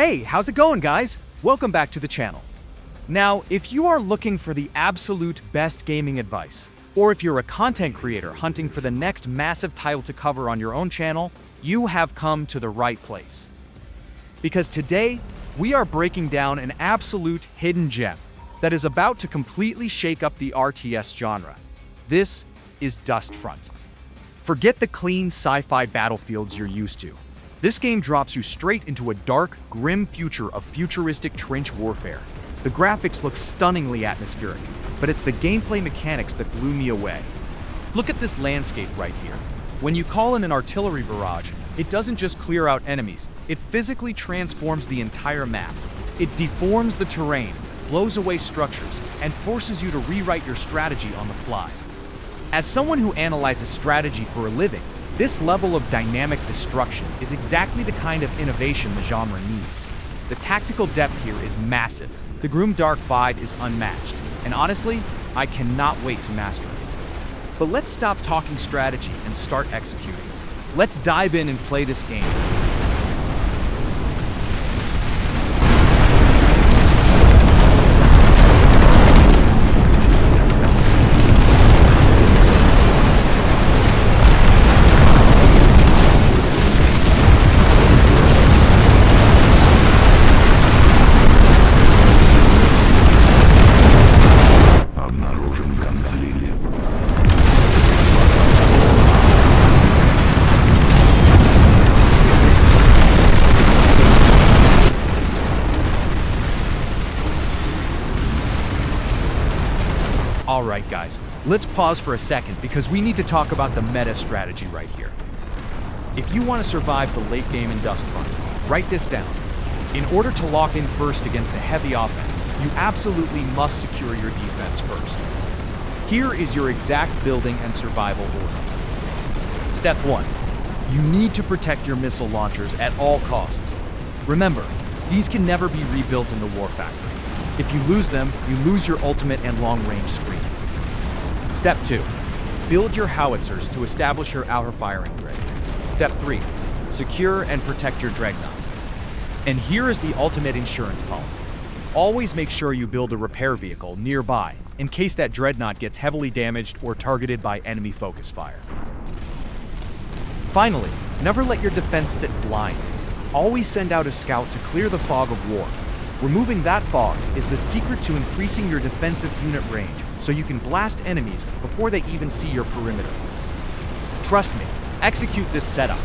Hey, how's it going, guys? Welcome back to the channel. Now, if you are looking for the absolute best gaming advice, or if you're a content creator hunting for the next massive title to cover on your own channel, you have come to the right place. Because today, we are breaking down an absolute hidden gem that is about to completely shake up the RTS genre. This is Dustfront. Forget the clean sci-fi battlefields you're used to. This game drops you straight into a dark, grim future of futuristic trench warfare. The graphics look stunningly atmospheric, but it's the gameplay mechanics that blew me away. Look at this landscape right here. When you call in an artillery barrage, it doesn't just clear out enemies, it physically transforms the entire map. It deforms the terrain, blows away structures, and forces you to rewrite your strategy on the fly. As someone who analyzes strategy for a living, this level of dynamic destruction is exactly the kind of innovation the genre needs. The tactical depth here is massive, the grim-dark vibe is unmatched, and honestly, I cannot wait to master it. But let's stop talking strategy and start executing. Let's dive in and play this game. Alright guys, let's pause for a second because we need to talk about the meta strategy right here. If you want to survive the late game in Dustfront, write this down. In order to lock in first against a heavy offense, you absolutely must secure your defense first. Here is your exact building and survival order. Step 1. You need to protect your missile launchers at all costs. Remember, these can never be rebuilt in the war factory. If you lose them, you lose your ultimate and long-range screen. Step 2. Build your howitzers to establish your outer firing grid. Step 3. Secure and protect your dreadnought. And here is the ultimate insurance policy. Always make sure you build a repair vehicle nearby in case that dreadnought gets heavily damaged or targeted by enemy focus fire. Finally, never let your defense sit blind. Always send out a scout to clear the fog of war. Removing that fog is the secret to increasing your defensive unit range, so you can blast enemies before they even see your perimeter. Trust me, execute this setup.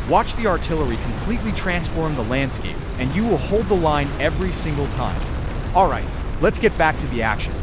Watch the artillery completely transform the landscape, and you will hold the line every single time. Alright, let's get back to the action.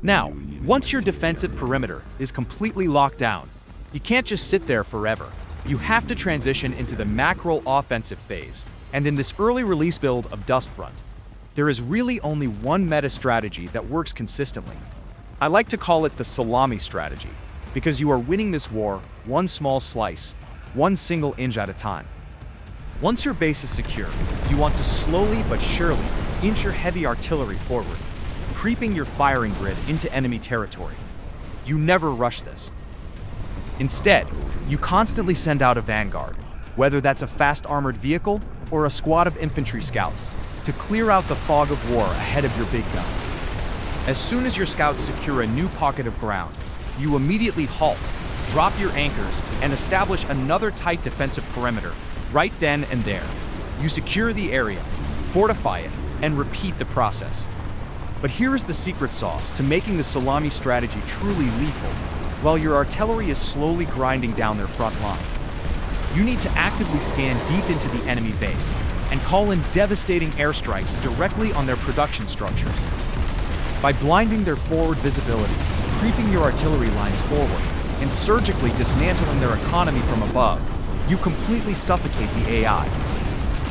Now, once your defensive perimeter is completely locked down, you can't just sit there forever. You have to transition into the macro offensive phase. And in this early release build of Dustfront, there is really only one meta strategy that works consistently. I like to call it the Salami Strategy, because you are winning this war one small slice, one single inch at a time. Once your base is secure, you want to slowly but surely inch your heavy artillery forward, creeping your firing grid into enemy territory. You never rush this. Instead, you constantly send out a vanguard, whether that's a fast armored vehicle or a squad of infantry scouts, to clear out the fog of war ahead of your big guns. As soon as your scouts secure a new pocket of ground, you immediately halt, drop your anchors, and establish another tight defensive perimeter right then and there. You secure the area, fortify it, and repeat the process. But here is the secret sauce to making the Salami Strategy truly lethal, while your artillery is slowly grinding down their front line. You need to actively scan deep into the enemy base and call in devastating airstrikes directly on their production structures. By blinding their forward visibility, creeping your artillery lines forward, and surgically dismantling their economy from above, you completely suffocate the AI.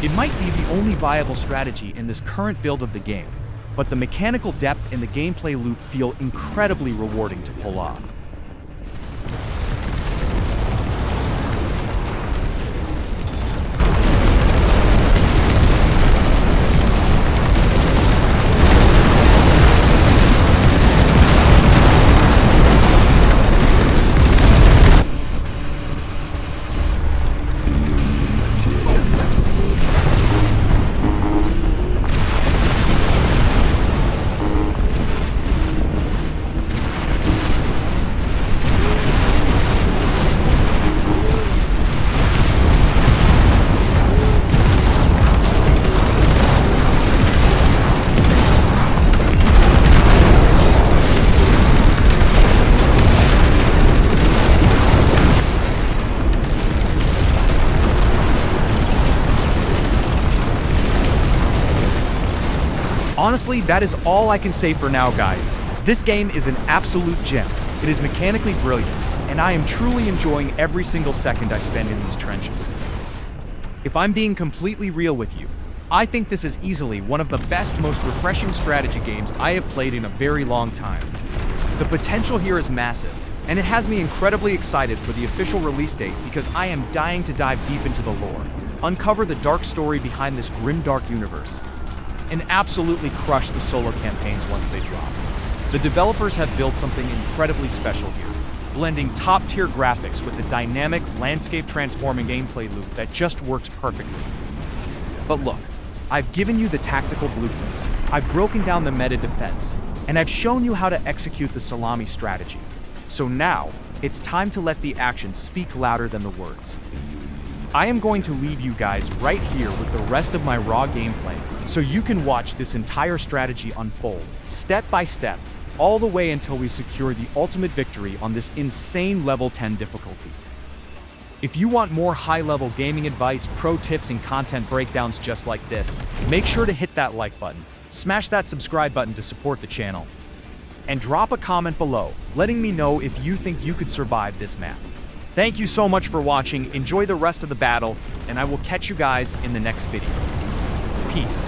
It might be the only viable strategy in this current build of the game, but the mechanical depth in the gameplay loop feel incredibly rewarding to pull off. Honestly, that is all I can say for now, guys. This game is an absolute gem. It is mechanically brilliant, and I am truly enjoying every single second I spend in these trenches. If I'm being completely real with you, I think this is easily one of the best, most refreshing strategy games I have played in a very long time. The potential here is massive, and it has me incredibly excited for the official release date because I am dying to dive deep into the lore, uncover the dark story behind this grim-dark universe, and absolutely crush the solo campaigns once they drop. The developers have built something incredibly special here, blending top-tier graphics with a dynamic, landscape-transforming gameplay loop that just works perfectly. But look, I've given you the tactical blueprints, I've broken down the meta defense, and I've shown you how to execute the Salami Strategy. So now, it's time to let the action speak louder than the words. I am going to leave you guys right here with the rest of my raw gameplay, so you can watch this entire strategy unfold, step by step, all the way until we secure the ultimate victory on this insane level 10 difficulty. If you want more high-level gaming advice, pro tips, and content breakdowns just like this, make sure to hit that like button, smash that subscribe button to support the channel, and drop a comment below, letting me know if you think you could survive this map. Thank you so much for watching, enjoy the rest of the battle, and I will catch you guys in the next video. Peace.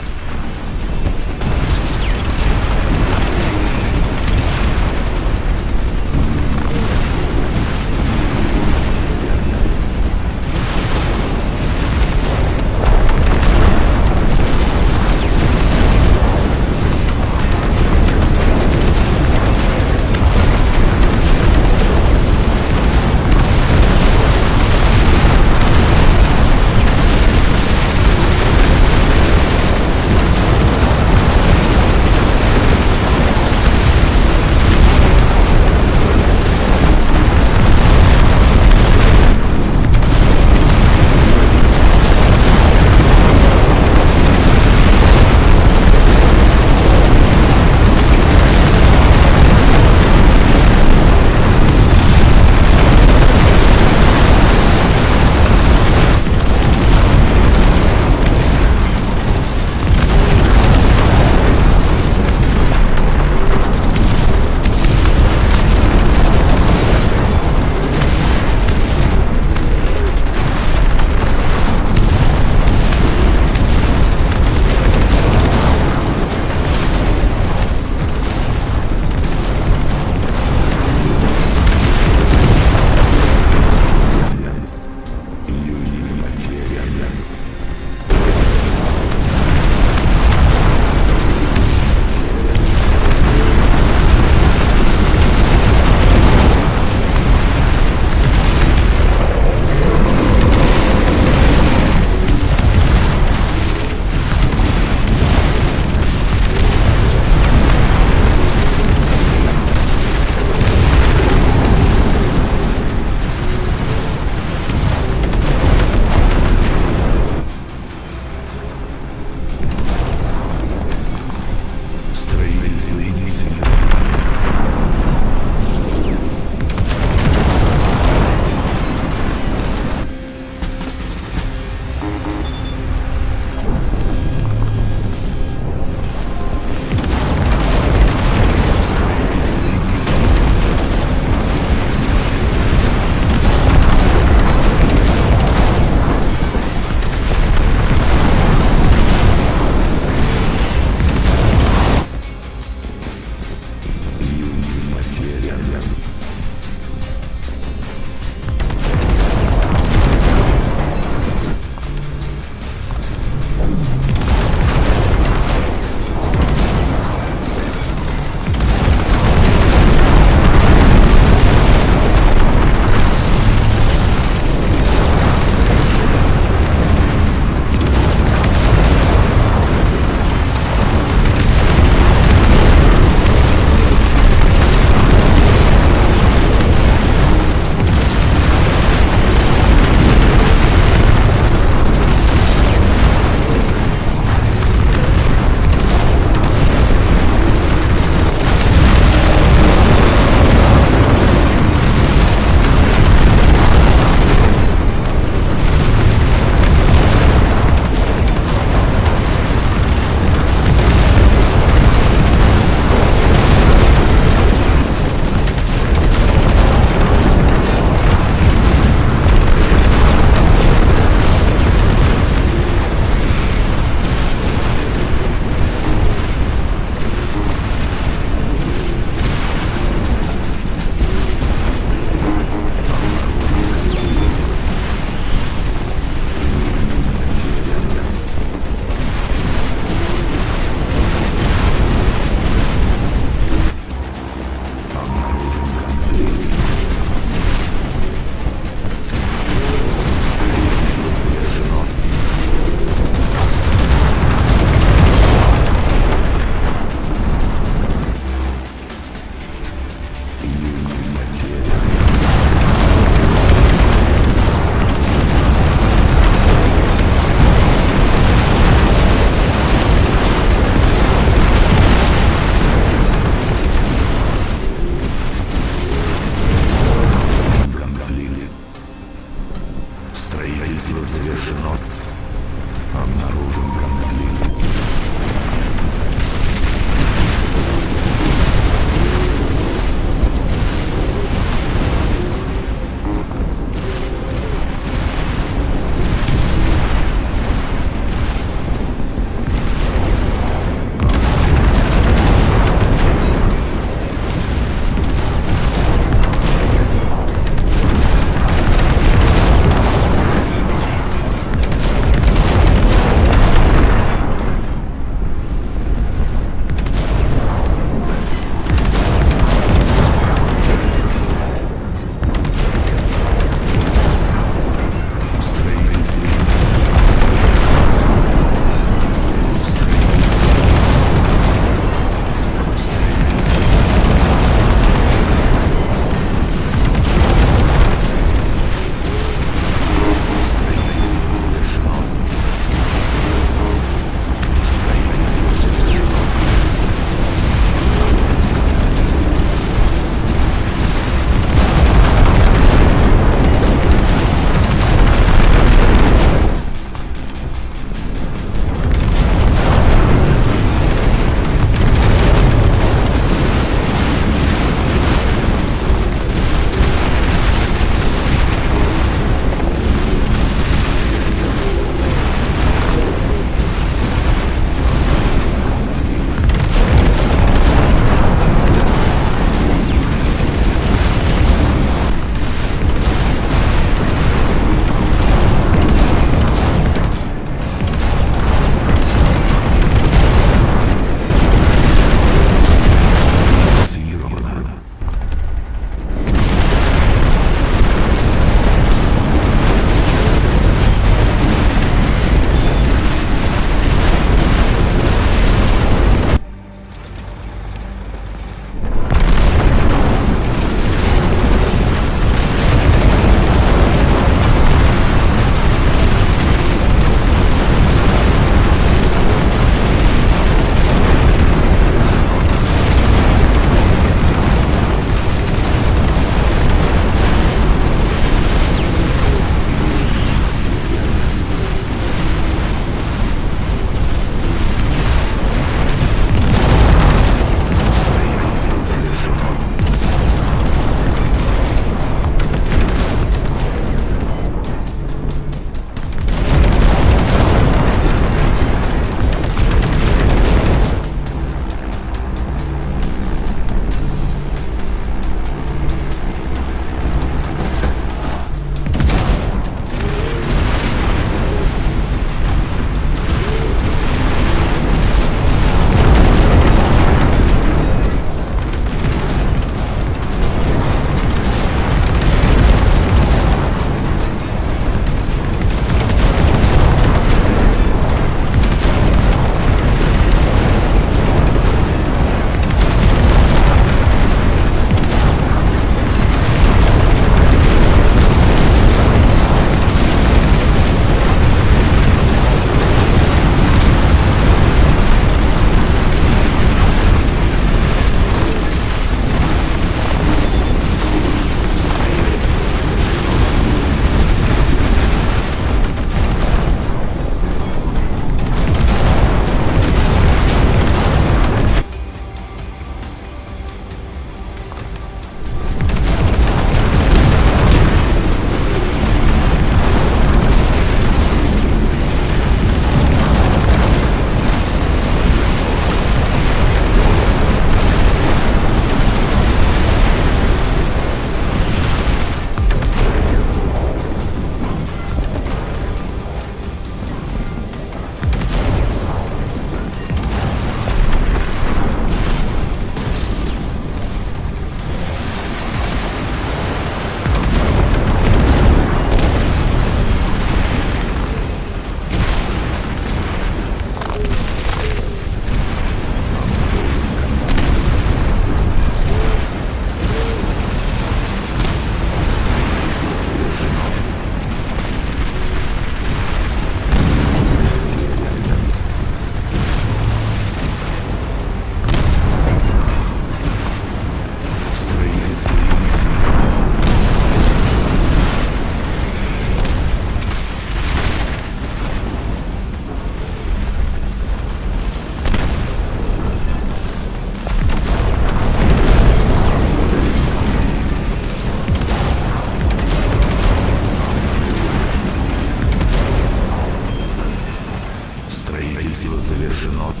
Строительство завершено.